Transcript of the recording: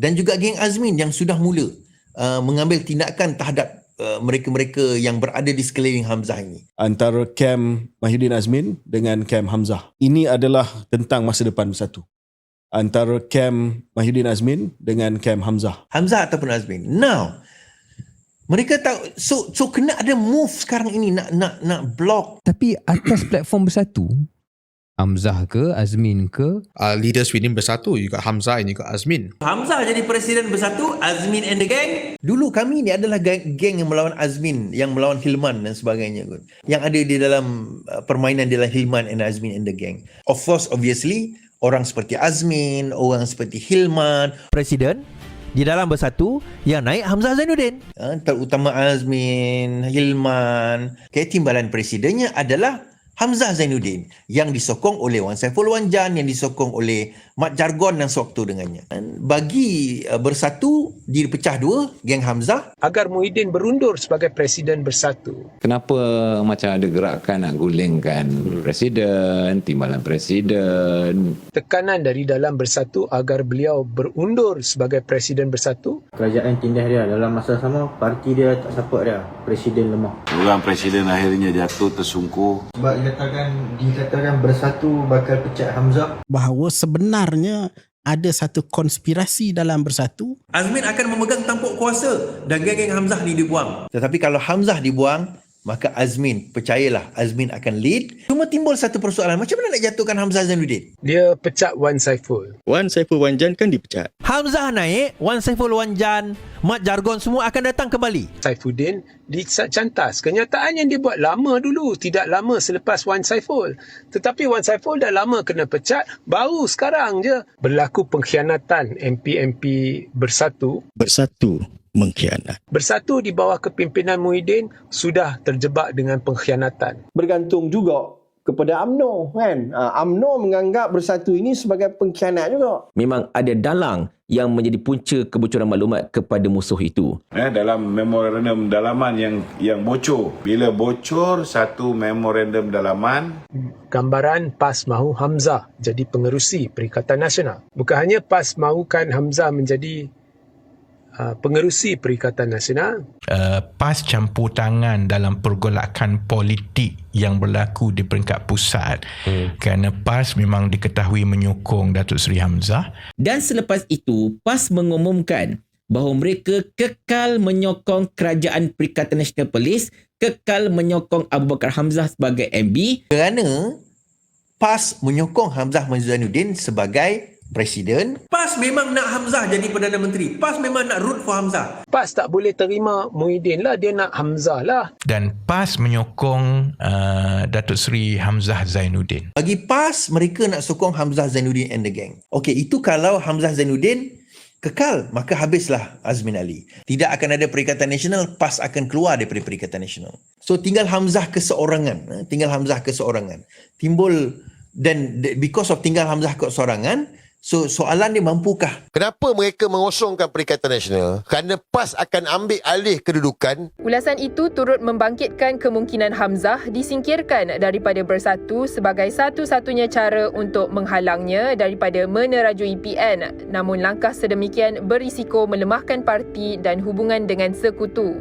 dan juga geng Azmin yang sudah mula mengambil tindakan terhadap mereka-mereka yang berada di sekeliling Hamzah ini. Antara kem Mahyudin Azmin dengan kem Hamzah. Ini adalah tentang masa depan bersatu. Antara kem Mahyudin Azmin dengan kem Hamzah. Hamzah ataupun Azmin. Now, mereka tahu, so kena ada move sekarang ini nak block. Tapi atas platform bersatu, Hamzah ke, Azmin ke? Leaders within bersatu, you got Hamzah and you got Azmin. Hamzah jadi presiden bersatu, Azmin and the gang. Dulu kami ni adalah geng yang melawan Azmin, yang melawan Hilman dan sebagainya. Yang ada di dalam permainan dalam Hilman and Azmin and the gang. Of course, obviously, orang seperti Azmin, orang seperti Hilman. Presiden di dalam bersatu yang naik Hamzah Zainuddin. Terutama Azmin, Hilman. Timbalan presidennya adalah Hamzah Zainuddin yang disokong oleh Wan Saiful Wanjan, yang disokong oleh Mat Jargon dan sewaktu dengannya. Bagi bersatu dipecah dua, geng Hamzah, agar Muhyiddin berundur sebagai presiden bersatu. Kenapa macam ada gerakan nak gulingkan presiden, timbalan presiden? Tekanan dari dalam bersatu agar beliau berundur sebagai presiden bersatu. Kerajaan tindas dia dalam masa sama, parti dia tak support dia, presiden lemah. Orang presiden akhirnya jatuh tersungkur. Sebab dikatakan bersatu bakal pecat Hamzah. Bahawa sebenarnya ada satu konspirasi dalam bersatu. Azmin akan memegang tampuk kuasa dan geng-geng Hamzah ni dibuang. Tetapi kalau Hamzah dibuang, maka Azmin, percayalah, Azmin akan lead. Cuma timbul satu persoalan, macam mana nak jatuhkan Hamzah Zainuddin? Dia pecat Wan Saiful. Wan Saiful Wanjan kan dipecat. Hamzah naik, Wan Saiful Wanjan, Mat Jargon semua akan datang kembali. Saifuddin dicantas. Kenyataan yang dia buat lama dulu, tidak lama selepas Wan Saiful. Tetapi Wan Saiful dah lama kena pecat, baru sekarang je berlaku pengkhianatan MP-MP bersatu. Bersatu mengkhianat. Bersatu di bawah kepimpinan Muhyiddin sudah terjebak dengan pengkhianatan. Bergantung juga kepada UMNO kan. UMNO menganggap bersatu ini sebagai pengkhianat juga. Memang ada dalang yang menjadi punca kebocoran maklumat kepada musuh itu. Dalam memorandum dalaman yang bocor. Bila bocor satu memorandum dalaman, gambaran PAS mahu Hamzah jadi pengerusi Perikatan Nasional. Bukan hanya PAS mahukan Hamzah menjadi pengerusi Perikatan Nasional. PAS campur tangan dalam pergolakan politik yang berlaku di peringkat pusat. Kerana PAS memang diketahui menyokong Datuk Seri Hamzah. Dan selepas itu, PAS mengumumkan bahawa mereka kekal menyokong Kerajaan Perikatan Nasional Polis, kekal menyokong Abu Bakar Hamzah sebagai MB. Kerana PAS menyokong Hamzah Zainuddin sebagai presiden. PAS memang nak Hamzah jadi Perdana Menteri. PAS memang nak root for Hamzah. PAS tak boleh terima Muhyiddin lah, dia nak Hamzah lah. Dan PAS menyokong Datuk Seri Hamzah Zainuddin. Bagi PAS, mereka nak sokong Hamzah Zainuddin and the gang. Okey, itu kalau Hamzah Zainuddin kekal, maka habislah Azmin Ali. Tidak akan ada Perikatan Nasional, PAS akan keluar daripada Perikatan Nasional. So tinggal Hamzah keseorangan. Timbul, dan because of tinggal Hamzah keseorangan, so soalan dia, mampukah? Kenapa mereka mengosongkan Perikatan Nasional? Kerana PAS akan ambil alih kedudukan. Ulasan itu turut membangkitkan kemungkinan Hamzah disingkirkan daripada bersatu sebagai satu-satunya cara untuk menghalangnya daripada menerajui PN. Namun langkah sedemikian berisiko melemahkan parti dan hubungan dengan sekutu.